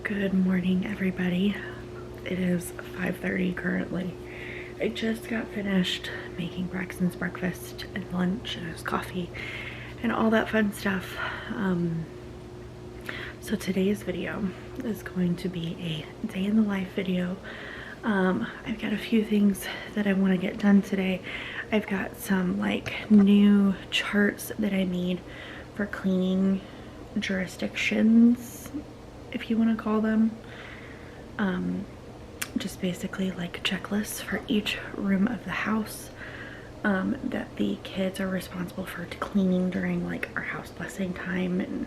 Good morning, everybody. It is 5:30 currently. I just got finished making Brackston's breakfast and lunch and his coffee and all that fun stuff. So today's video is going to be a day in the life video. I've got a few things that I want to get done today. I've got some like new charts that I made for cleaning jurisdictions, if you want to call them. Just basically like checklists for each room of the house that the kids are responsible for cleaning during like our house blessing time. And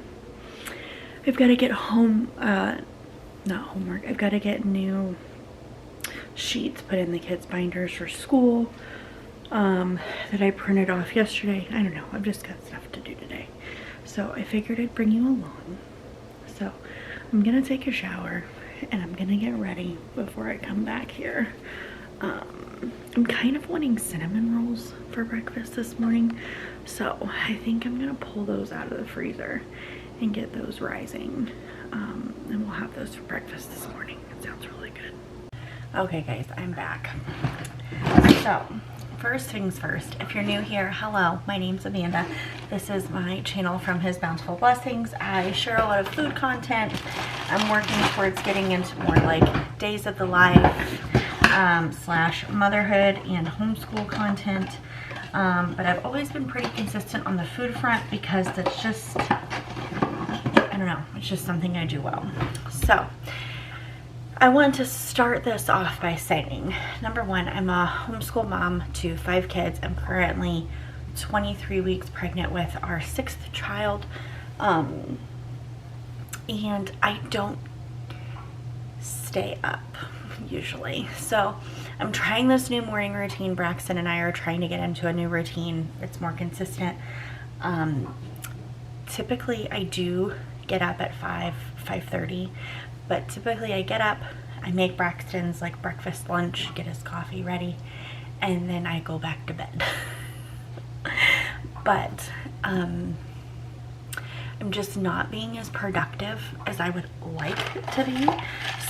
I've got to get not homework, I've got to get new sheets put in the kids' binders for school that I printed off yesterday. I don't know, I've just got stuff to do today, so I figured I'd bring you along. So I'm gonna take a shower and I'm gonna get ready before I come back here. I'm kind of wanting cinnamon rolls for breakfast this morning, so I think I'm gonna pull those out of the freezer and get those rising, and we'll have those for breakfast this morning. It sounds really good. Okay guys, I'm back. So first things first, if you're new here, hello, my name's Amanda. This is my channel from His Bountiful Blessings. I share a lot of food content. I'm working towards getting into more like days of the life slash motherhood and homeschool content, but I've always been pretty consistent on the food front because that's just, I don't know, it's just something I do well. So I want to start this off by saying, number one, I'm a homeschool mom to 5 kids. I'm currently 23 weeks pregnant with our 6th child, and I don't stay up usually. So I'm trying this new morning routine. Brackston and I are trying to get into a new routine that's more consistent. Typically I do get up at 5:30. But typically I get up, I make Brackston's like breakfast, lunch, get his coffee ready, and then I go back to bed. But I'm just not being as productive as I would like to be.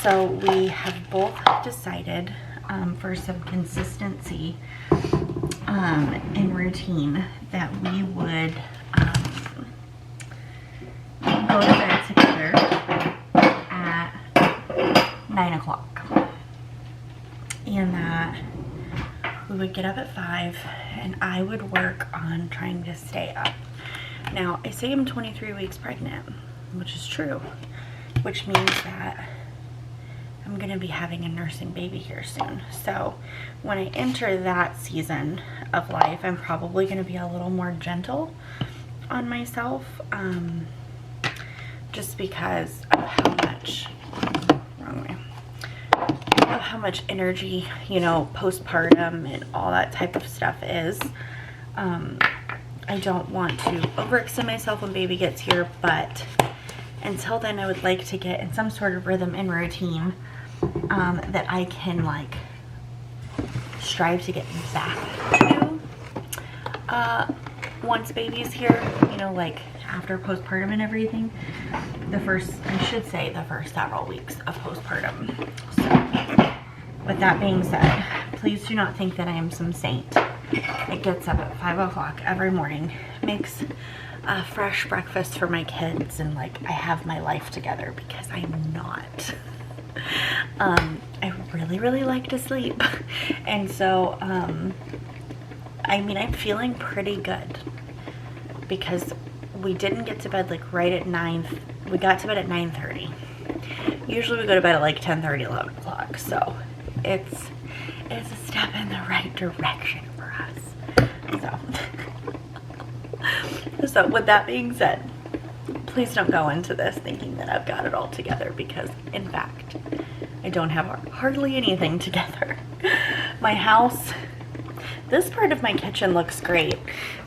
So we have both decided for some consistency and routine that we would go to bed together 9 o'clock, and that we would get up at 5 and I would work on trying to stay up. Now I say I'm 23 weeks pregnant, which is true, which means that I'm gonna be having a nursing baby here soon. So when I enter that season of life, I'm probably gonna be a little more gentle on myself, just because of how much energy, you know, postpartum and all that type of stuff is. I don't want to overextend myself when baby gets here, but until then I would like to get in some sort of rhythm and routine that I can like strive to get back to once baby's here, you know, like after postpartum and everything. I should say the first several weeks of postpartum. So with that being said, please do not think that I am some saint that gets up at 5 o'clock every morning, makes a fresh breakfast for my kids, and like I have my life together, because I'm not. I really like to sleep, and so I mean, I'm feeling pretty good because we didn't get to bed like right at 9. We got to bed at 9:30. Usually we go to bed at like 10:30, 11 o'clock. So it's a step in the right direction for us. So with that being said, please don't go into this thinking that I've got it all together, because in fact, I don't have hardly anything together. My house, this part of my kitchen looks great,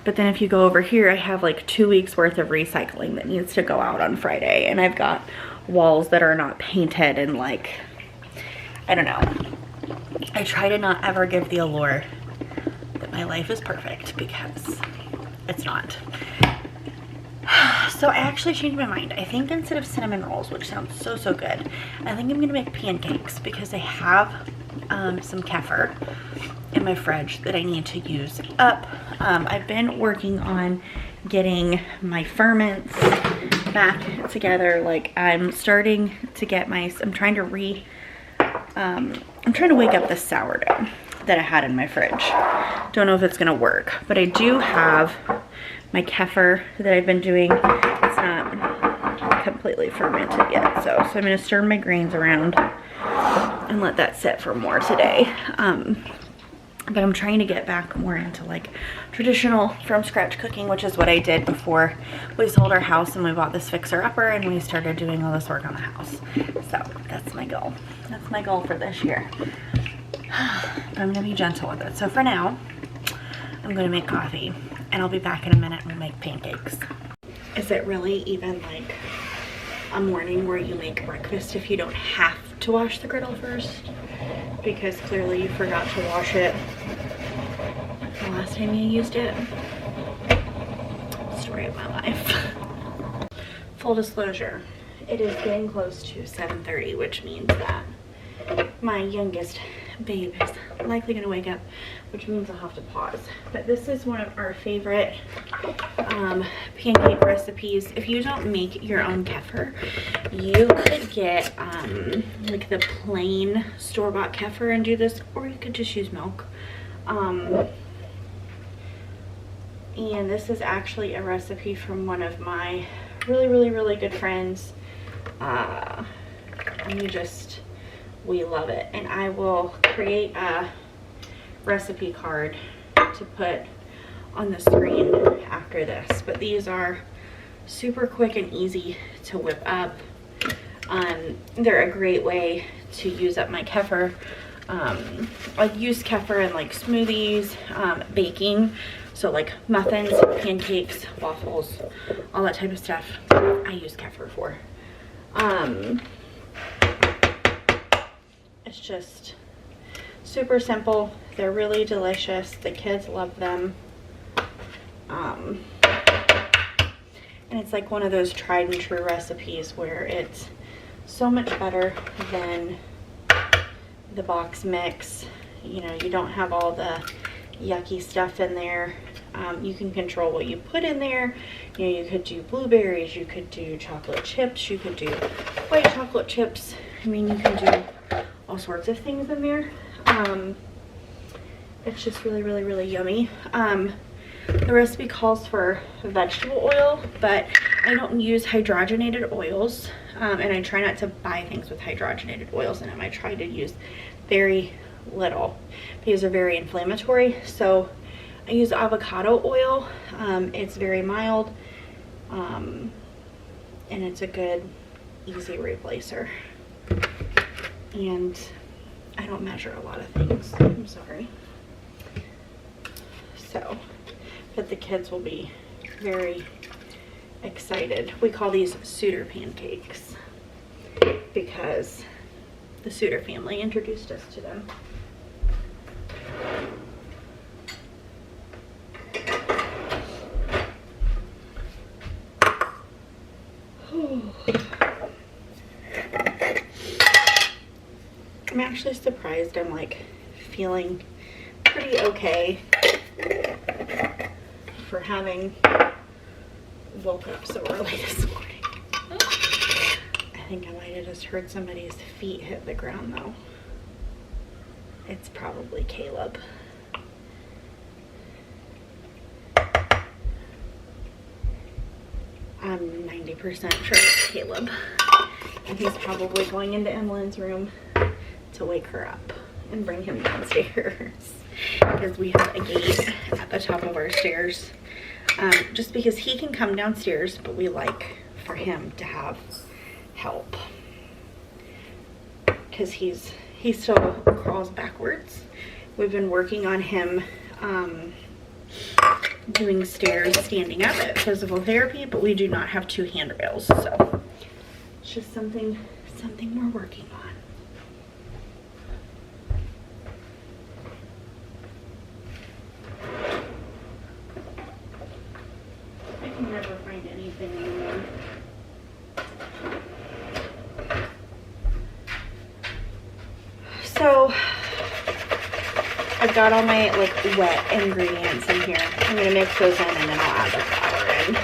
but then if you go over here, I have like 2 weeks worth of recycling that needs to go out on Friday, and I've got walls that are not painted, and like, I don't know. I try to not ever give the allure that my life is perfect, because it's not. So I actually changed my mind. I think instead of cinnamon rolls, which sounds so good, I think I'm gonna make pancakes because I have some kefir in my fridge that I need to use up. I've been working on getting my ferments back together. Like I'm starting to get I'm trying to wake up the sourdough that I had in my fridge. Don't know if it's gonna work, but I do have my kefir that I've been doing. It's not completely fermented yet, so I'm gonna stir my grains around and let that sit for more today. But I'm trying to get back more into like traditional from scratch cooking, which is what I did before we sold our house and we bought this fixer-upper and we started doing all this work on the house. So that's my goal. That's my goal for this year. But I'm gonna be gentle with it. So for now, I'm gonna make coffee and I'll be back in a minute and we'll make pancakes. Is it really even like a morning where you make breakfast if you don't have to wash the griddle first? Because clearly you forgot to wash it the last time you used it. Story of my life. Full disclosure, it is getting close to 7:30, which means that my youngest babe is likely going to wake up, which means I'll have to pause. But this is one of our favorite pancake recipes. If you don't make your own kefir, you could get like the plain store-bought kefir and do this, or you could just use milk. And this is actually a recipe from one of my really good friends. And we love it. And I will create a recipe card to put on the screen after this. But these are super quick and easy to whip up. They're a great way to use up my kefir. I use kefir in like smoothies, baking. So like muffins, pancakes, waffles, all that type of stuff I use kefir for. It's just super simple. They're really delicious. The kids love them. And it's like one of those tried and true recipes where it's so much better than the box mix. You know, you don't have all the yucky stuff in there. You can control what you put in there. You know, you could do blueberries, you could do chocolate chips, you could do white chocolate chips. I mean, you can do all sorts of things in there. It's just really yummy. The recipe calls for vegetable oil, but I don't use hydrogenated oils, and I try not to buy things with hydrogenated oils in them. I try to use very little because they're very inflammatory. So I use avocado oil. It's very mild, and it's a good easy replacer. And I don't measure a lot of things, I'm sorry. So, but the kids will be very excited. We call these Suitor pancakes because the Suitor family introduced us to them. I'm actually surprised I'm like feeling pretty okay for having woke up so early this morning. I think I might have just heard somebody's feet hit the ground though. It's probably Caleb. I'm 90% sure it's Caleb. And he's probably going into Emilynn's room to wake her up and bring him downstairs because we have a gate at the top of our stairs, just because he can come downstairs, but we like for him to have help because he still crawls backwards. We've been working on him doing stairs standing up at physical therapy, but we do not have 2 handrails, so it's just something we're working on. I can never find anything I've got all my like wet ingredients in here. I'm gonna mix those in and then I'll add the flour in.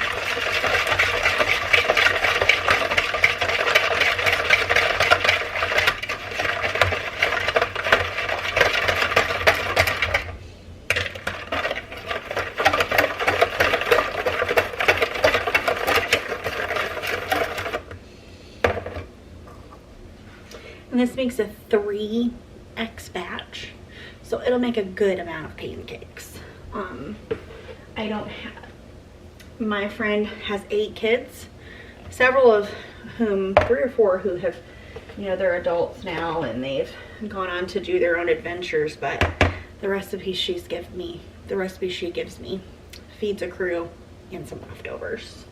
And this makes a 3x batch, so it'll make a good amount of pancakes. I don't have, my friend has 8 kids, several of whom, 3 or 4 who have, you know, they're adults now and they've gone on to do their own adventures, but the recipe she gives me feeds a crew and some leftovers.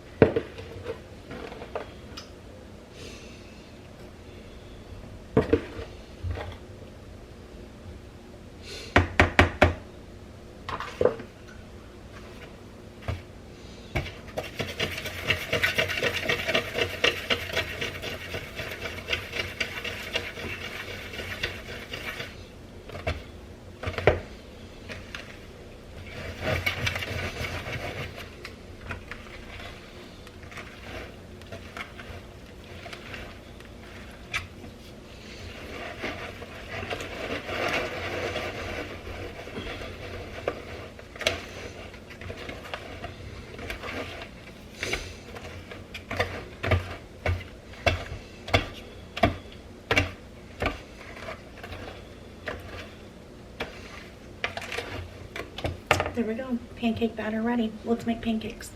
There we go, pancake batter ready. Let's make pancakes.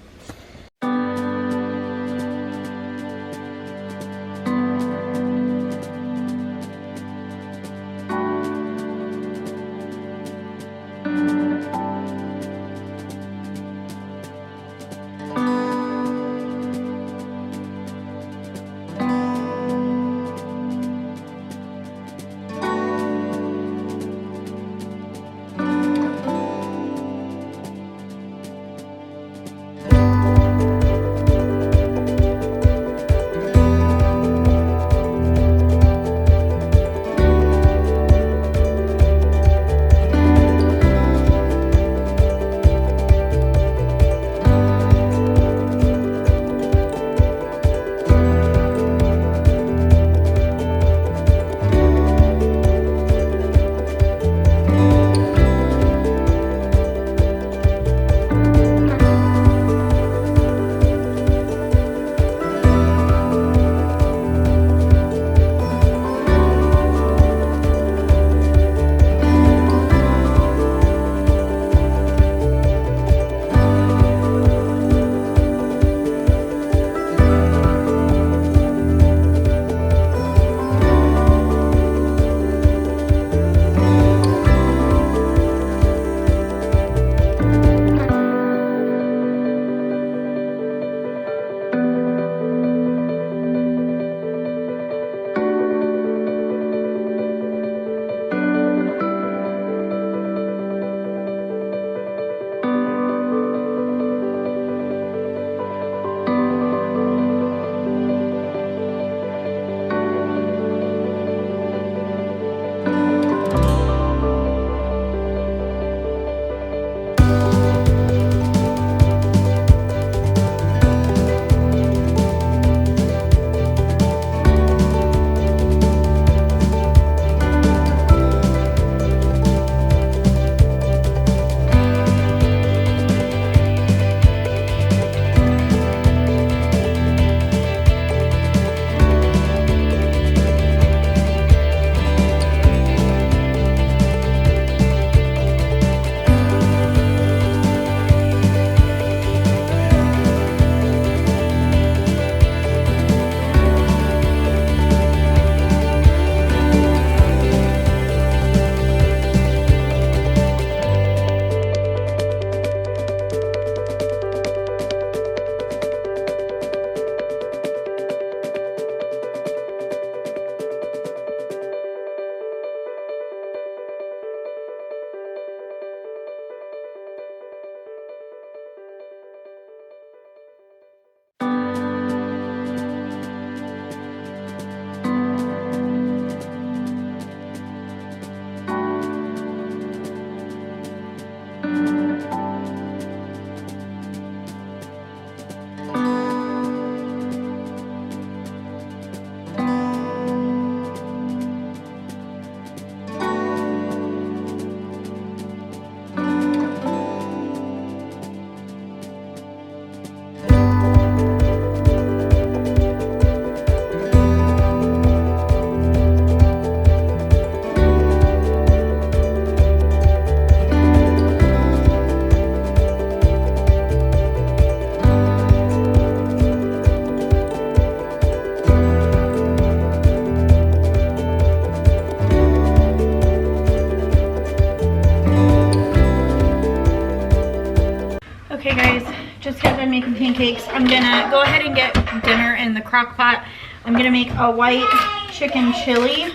Okay guys, just got done making pancakes. I'm gonna go ahead and get dinner in the crock pot. I'm gonna make a white chicken chili.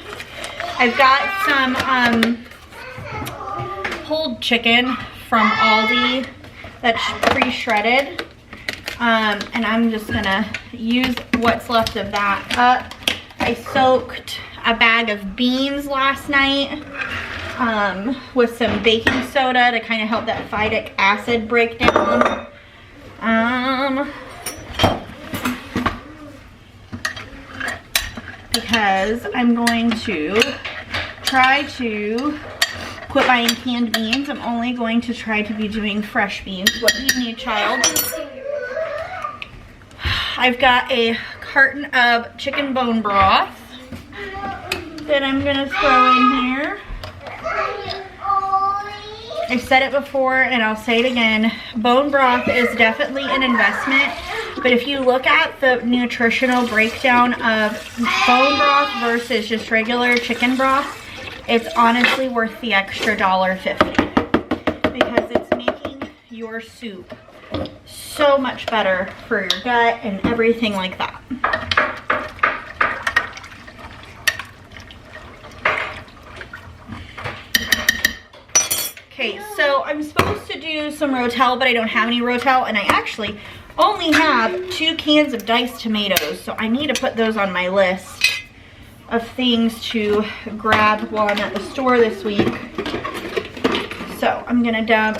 I've got some pulled chicken from Aldi that's pre-shredded. And I'm just gonna use what's left of that up. I soaked a bag of beans last night with some baking soda to kind of help that phytic acid break down. Because I'm going to try to quit buying canned beans. I'm only going to try to be doing fresh beans. What do you need, child? I've got a carton of chicken bone broth that I'm gonna throw in here. I've said it before and I'll say it again. Bone broth is definitely an investment, but if you look at the nutritional breakdown of bone broth versus just regular chicken broth, it's honestly worth the extra $1.50 because it's making your soup so much better for your gut and everything like that. Okay, so I'm supposed to do some Rotel, but I don't have any Rotel, and I actually only have 2 cans of diced tomatoes, so I need to put those on my list of things to grab while I'm at the store this week. So I'm gonna dump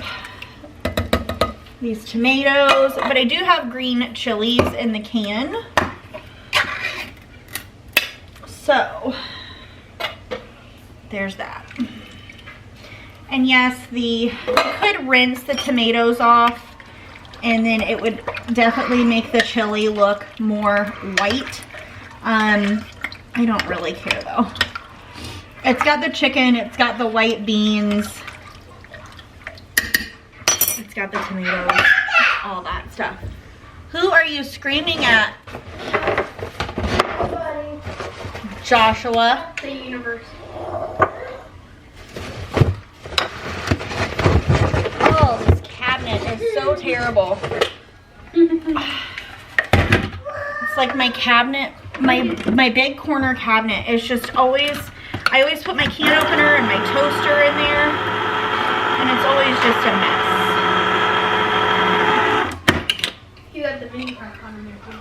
these tomatoes, but I do have green chilies in the can. So there's that. And yes, you could rinse the tomatoes off and then it would definitely make the chili look more white. I don't really care though. It's got the chicken, it's got the white beans, it's got the tomatoes, all that stuff. Who are you screaming at? Buddy. Joshua. The universe. Oh, this cabinet is so terrible. It's like my cabinet, my big corner cabinet is just always, I always put my can opener and my toaster in there, and it's always just a mess. You got the mini cart on there too.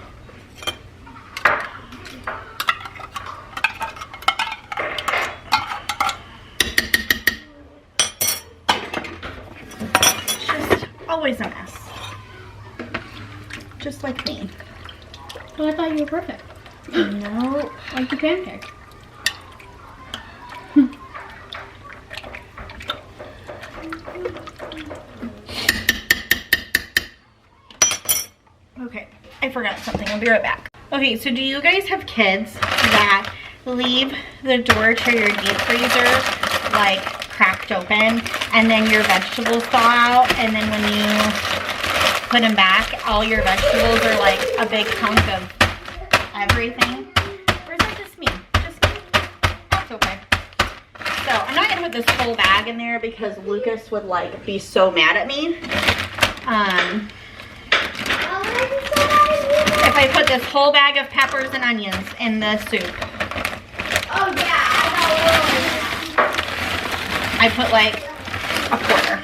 Always a mess. Just like me. Well, I thought you were perfect. No. Like the pancake. Okay, I forgot something. I'll be right back. Okay, so do you guys have kids that leave the door to your deep freezer like cracked open and then your vegetables thaw out, and then when you put them back, all your vegetables are like a big chunk of everything? Or is that just me? Just me? That's okay. So I'm not gonna put this whole bag in there because Lucas would like be so mad at me. If I put this whole bag of peppers and onions in the soup. Oh yeah, I put like a quarter.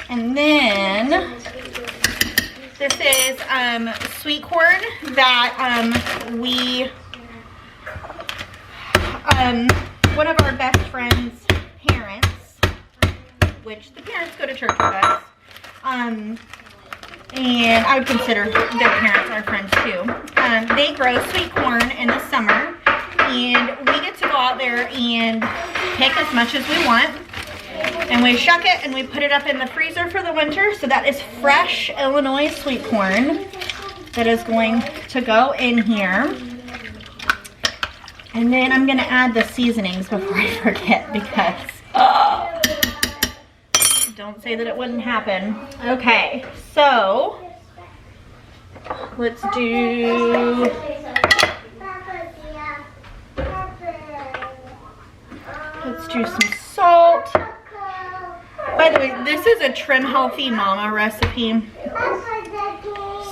And then this is sweet corn that one of our best friends' parents, which the parents go to church with us, and I would consider their parents our friends too. They grow sweet corn in the summer, and we get to go out there and pick as much as we want, and we shuck it and we put it up in the freezer for the winter. So that is fresh Illinois sweet corn that is going to go in here. And then I'm gonna add the seasonings before I forget, because don't say that it wouldn't happen. Okay, so let's do Let's do some salt. By the way, this is a Trim Healthy Mama recipe.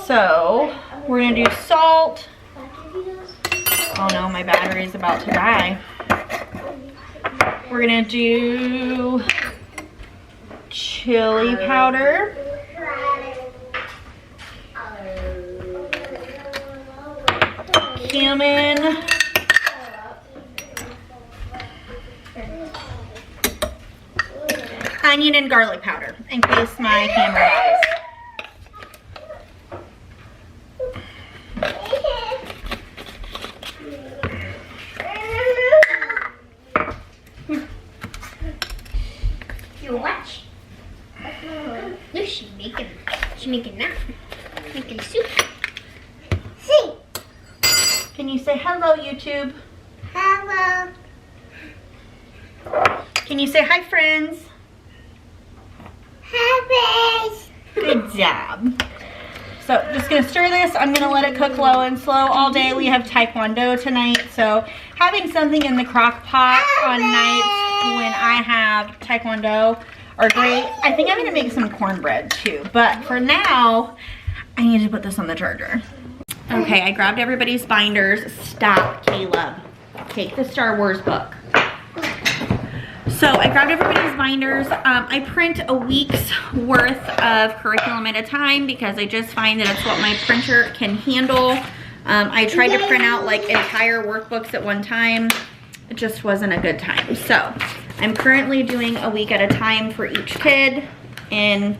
So we're gonna do salt. Oh no, my battery is about to die. We're gonna do chili powder. Cumin. Onion and garlic powder, in case my camera dies. You watch. Look, she's making that. Making soup. See. Can you say hello, YouTube? Hello. Can you say hi, friends? Hi, Good job. So just gonna stir this. I'm gonna let it cook low and slow all day. We have Taekwondo tonight, so having something in the crock pot on nights when I have Taekwondo are great. I think I'm gonna make some cornbread too, but for now, I need to put this on the charger. Okay, I grabbed everybody's binders. Stop, Caleb. Take the Star Wars book. So I grabbed everybody's binders. I print a week's worth of curriculum at a time because I just find that it's what my printer can handle. I tried to print out like entire workbooks at one time. It just wasn't a good time. So I'm currently doing a week at a time for each kid and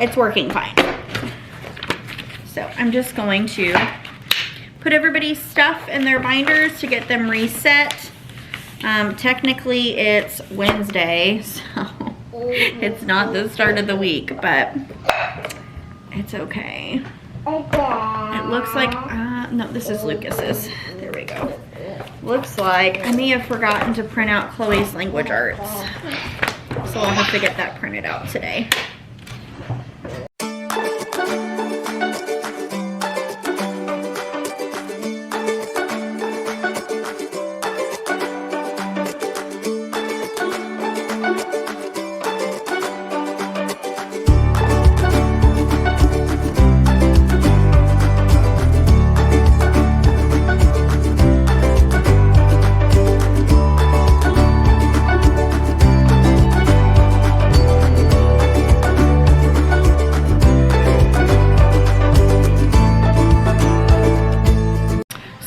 it's working fine. So I'm just going to put everybody's stuff in their binders to get them reset. Technically it's Wednesday, so it's not the start of the week, but it's okay. It looks like, no, this is Lucas's. There we go. Looks like I may have forgotten to print out Chloe's language arts. So I'll have to get that printed out today.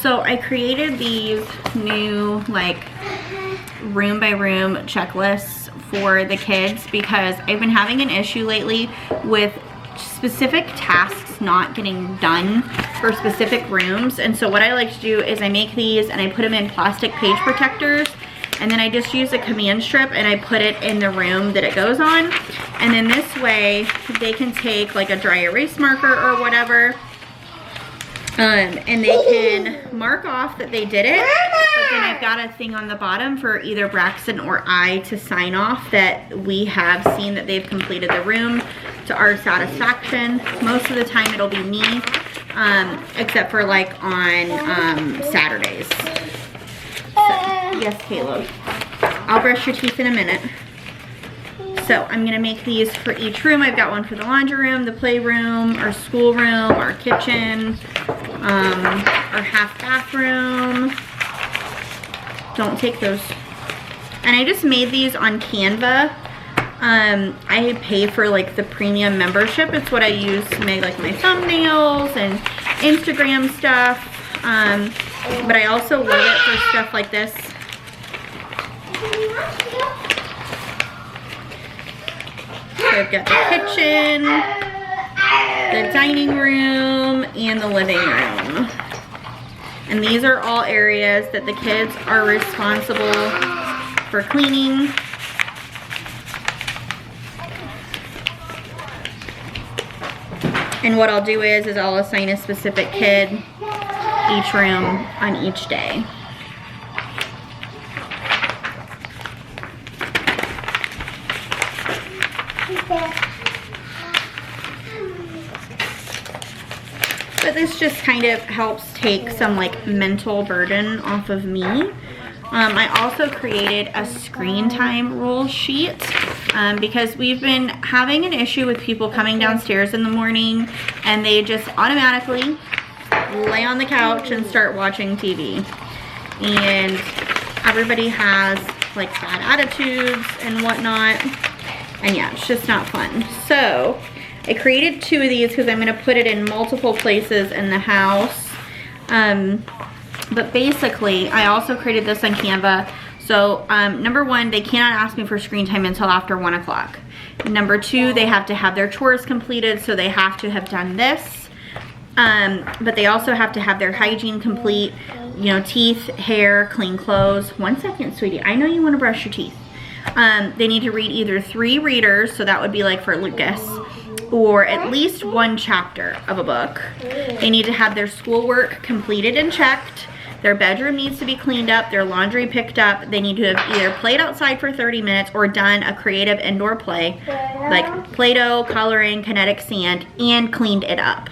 So I created these new like room by room checklists for the kids because I've been having an issue lately with specific tasks not getting done for specific rooms. And so what I like to do is I make these and I put them in plastic page protectors, and then I just use a command strip and I put it in the room that it goes on. And then this way they can take like a dry erase marker or whatever, and they can mark off that they did it. But then I've got a thing on the bottom for either Brackston or I to sign off that we have seen that they've completed the room to our satisfaction. Most of the time it'll be me, except for like on Saturdays. So, yes, Caleb. I'll brush your teeth in a minute. So I'm gonna make these for each room. I've got one for the laundry room, the playroom, our school room, our kitchen, our half bathroom. Don't take those. And I just made these on Canva. I pay for like the premium membership. It's what I use to make like my thumbnails and Instagram stuff. But I also love it for stuff like this. So I've got the kitchen, the dining room, and the living room. And these are all areas that the kids are responsible for cleaning. And what I'll do is I'll assign a specific kid each room on each day. But this just kind of helps take some like mental burden off of me. I also created a screen time rule sheet because we've been having an issue with people coming downstairs in the morning and they just automatically lay on the couch and start watching TV. And everybody has like bad attitudes and whatnot. And yeah, it's just not fun. So I created 2 of these because I'm gonna put it in multiple places in the house. But basically, I also created this on Canva. So number 1, they cannot ask me for screen time until after 1 o'clock. Number 2, they have to have their chores completed, so they have to have done this. But they also have to have their hygiene complete, you know, teeth, hair, clean clothes. 1 second, sweetie, I know you wanna brush your teeth. They need to read either 3 readers, so that would be like for Lucas, or at least 1 chapter of a book. They need to have their schoolwork completed and checked. Their bedroom needs to be cleaned up, their laundry picked up. They need to have either played outside for 30 minutes or done a creative indoor play, like Play-Doh, coloring, kinetic sand, and cleaned it up.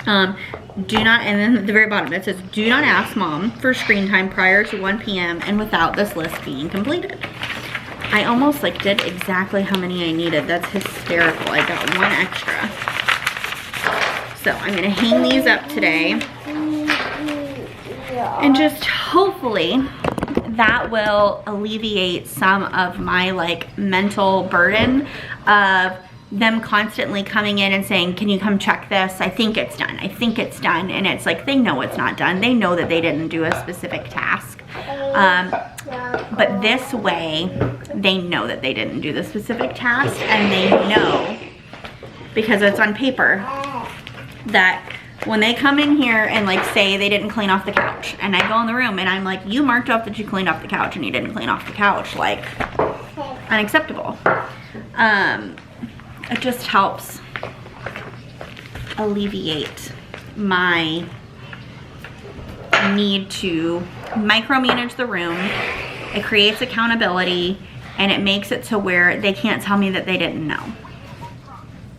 Do not, and then at the very bottom it says, do not ask mom for screen time prior to 1 p.m. and without this list being completed. I almost like did exactly how many I needed. That's hysterical. I got 1 extra. So I'm gonna hang these up today. And just hopefully that will alleviate some of my like mental burden of them constantly coming in and saying, can you come check this? I think it's done. I think it's done. And it's like, they know it's not done. They know that they didn't do a specific task. But this way, they know that they didn't do the specific task, and they know, because it's on paper, that when they come in here and like say they didn't clean off the couch, and I go in the room and I'm like, you marked off that you cleaned off the couch and you didn't clean off the couch, like, unacceptable. It just helps alleviate my need to micromanage the room. It creates accountability, and it makes it to where they can't tell me that they didn't know.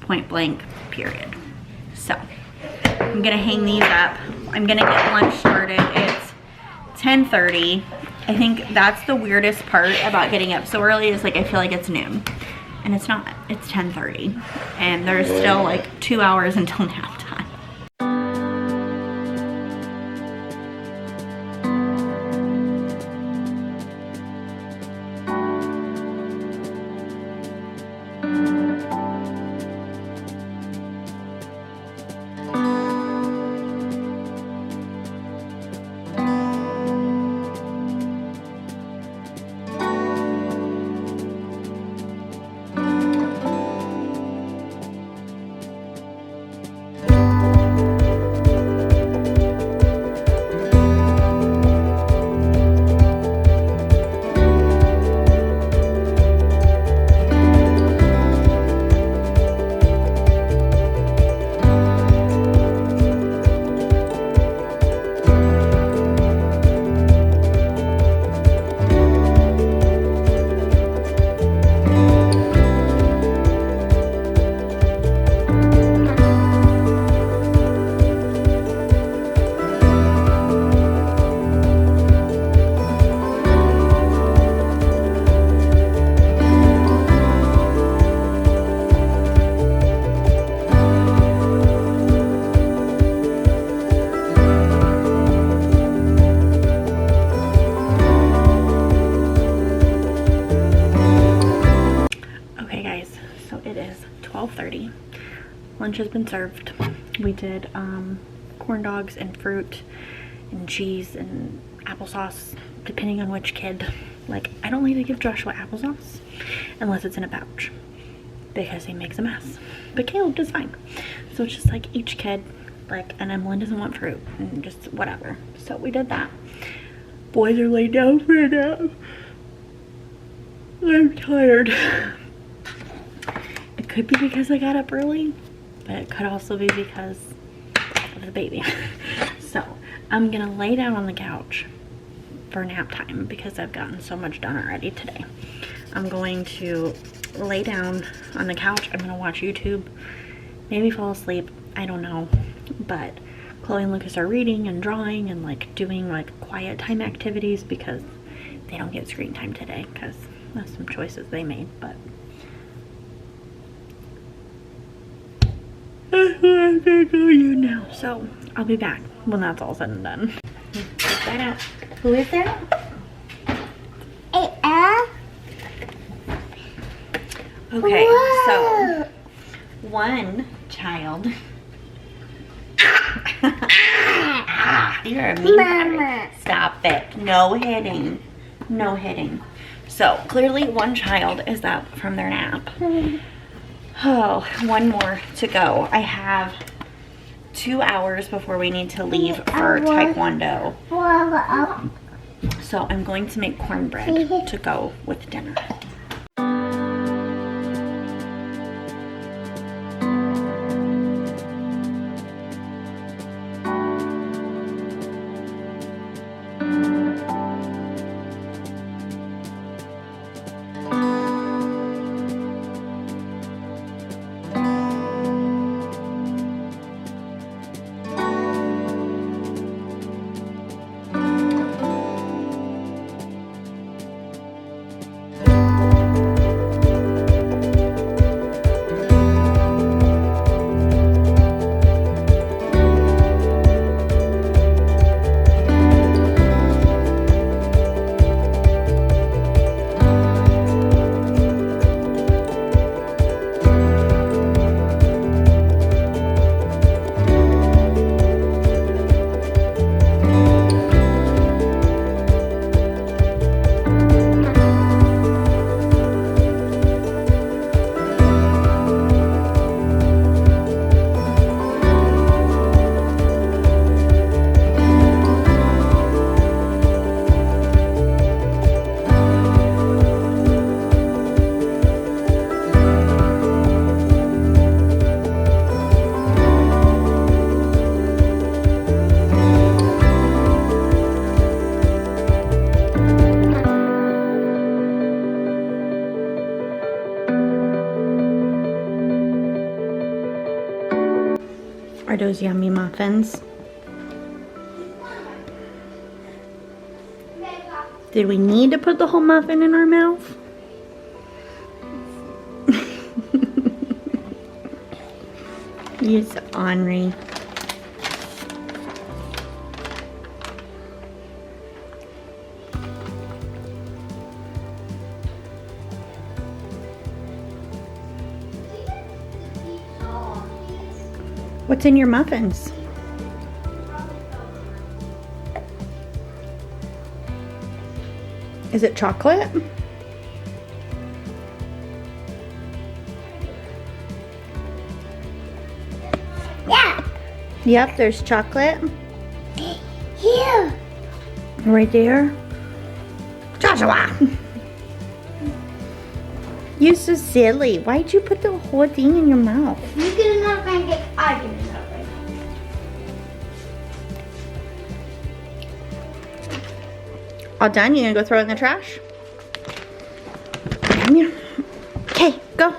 Point blank, period. So I'm gonna hang these up. I'm gonna get lunch started. It's 10:30. I think that's the weirdest part about getting up so early is like I feel like it's noon. And it's not. It's 10:30. And there's still like 2 hours until nap time. Lunch has been served. We did corn dogs and fruit and cheese and applesauce, depending on which kid. Like, I don't like to give Joshua applesauce unless it's in a pouch because he makes a mess. But Caleb does fine. So it's just like each kid, like, and Emilynn doesn't want fruit and just whatever. So we did that. Boys are laid down for a nap. I'm tired. It could be because I got up early, but it could also be because of the baby. So I'm gonna lay down on the couch for nap time because I've gotten so much done already today. I'm going to lay down on the couch. I'm gonna watch YouTube, maybe fall asleep, I don't know. But Chloe and Lucas are reading and drawing and like doing like quiet time activities because they don't get screen time today because that's some choices they made, but I'm gonna go you now. So I'll be back when that's all said and done. Check that out. Who is that? Okay, so one child. You're a mean Mama. Stop it. No hitting. No hitting. So clearly one child is up from their nap. Oh, one more to go. I have 2 hours before we need to leave for Taekwondo. So I'm going to make cornbread to go with dinner. Are those yummy muffins? Did we need to put the whole muffin in our mouth? You're so ornery. What's in your muffins? Is it chocolate? Yeah. Yep, there's chocolate. Here. Right there. Joshua! You're so silly. Why'd you put the whole thing in your mouth? You get enough and get I get enough. All done? You gonna go throw it in the trash? Okay, go.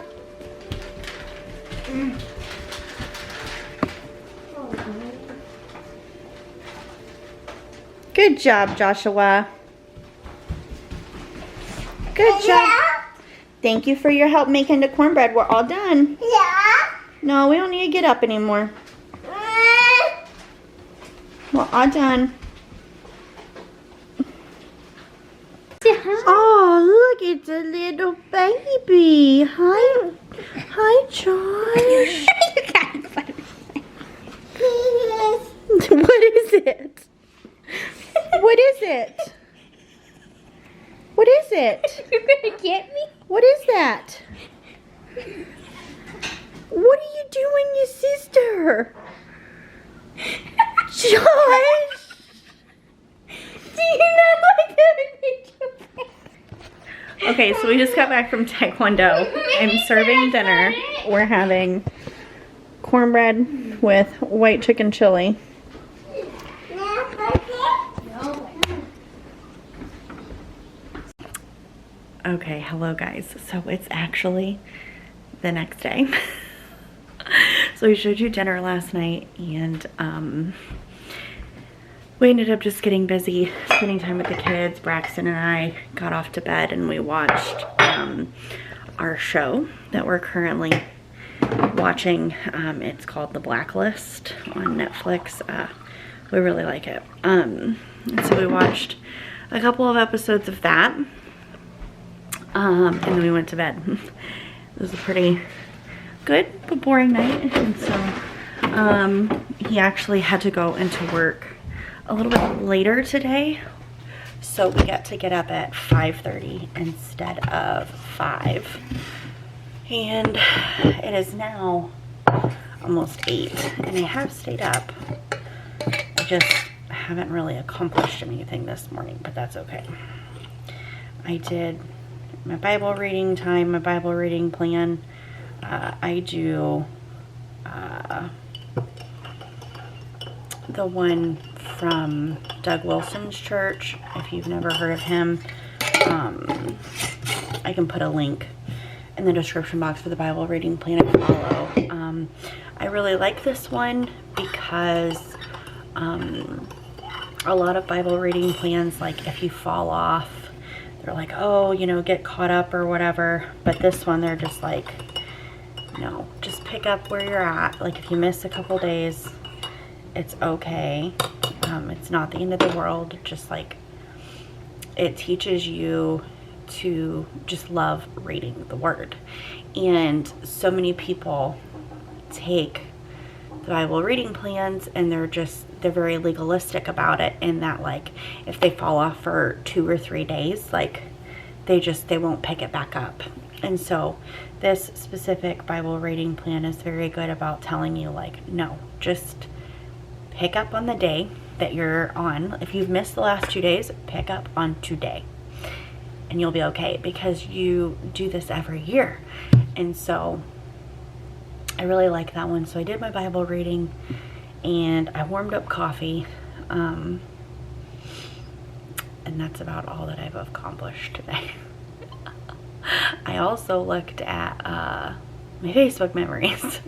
Good job, Joshua. Good job. Yeah. Thank you for your help making the cornbread. We're all done. Yeah. No, we don't need to get up anymore. We're all done. Oh, look, it's a little baby. Hi. Hi, Josh. What is it? What is it? What is it? You're gonna get me? What is that? What are you doing, your sister? Josh! Do you not like that? Okay, so we just got back from Taekwondo. I'm serving dinner. We're having cornbread with white chicken chili. Okay, hello guys. So it's actually the next day. So we showed you dinner last night, and we ended up just getting busy, spending time with the kids. Brackston and I got off to bed and we watched our show that we're currently watching. It's called The Blacklist on Netflix. We really like it. And so we watched a couple of episodes of that. And then we went to bed. It was a pretty good but boring night. And so he actually had to go into work a little bit later today. So we got to get up at 5:30 instead of 5. And it is now almost 8. And I have stayed up. I just haven't really accomplished anything this morning, but that's okay. I did my Bible reading time, my Bible reading plan. I do the one from Doug Wilson's church. If you've never heard of him, I can put a link in the description box for the Bible reading plan I follow. I really like this one because a lot of Bible reading plans, like if you fall off, they're like, oh, you know, get caught up or whatever. But this one, they're just like, no, just pick up where you're at. Like if you miss a couple days, it's okay. It's not the end of the world. Just like, it teaches you to just love reading the word. And so many people take the Bible reading plans and they're very legalistic about it, in that like if they fall off for 2 or 3 days, like they won't pick it back up. And so this specific Bible reading plan is very good about telling you, like, no, just pick up on the day that you're on. If you've missed the last 2 days, pick up on today and you'll be okay, because you do this every year. And so I really like that one. So I did my Bible reading and I warmed up coffee. And that's about all that I've accomplished today. I also looked at my Facebook memories.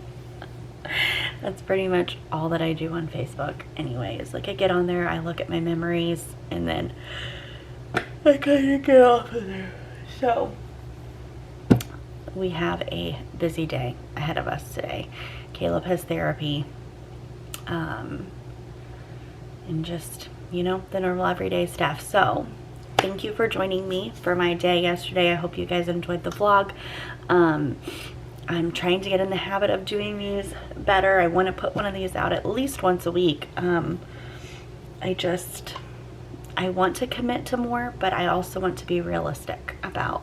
That's pretty much all that I do on Facebook anyways. Like I get on there, I look at my memories, and then I kind of get off of there. So we have a busy day ahead of us today. Caleb has therapy. And just, you know, the normal everyday stuff. So thank you for joining me for my day yesterday. I hope you guys enjoyed the vlog. I'm trying to get in the habit of doing these better. I want to put one of these out at least once a week. I want to commit to more, but I also want to be realistic about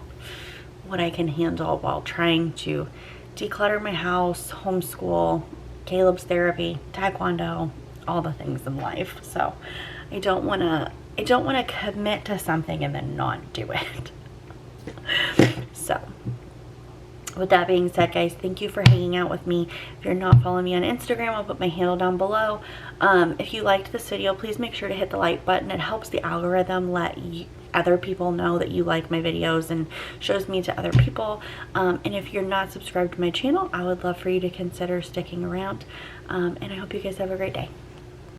what I can handle while trying to declutter my house, homeschool, Caleb's therapy, taekwondo, all the things in life. So I don't want to commit to something and then not do it. So with that being said, guys, thank you for hanging out with me. If you're not following me on Instagram, I'll put my handle down below. If you liked this video, please make sure to hit the like button. It helps the algorithm let other people know that you like my videos and shows me to other people. And if you're not subscribed to my channel, I would love for you to consider sticking around. And I hope you guys have a great day.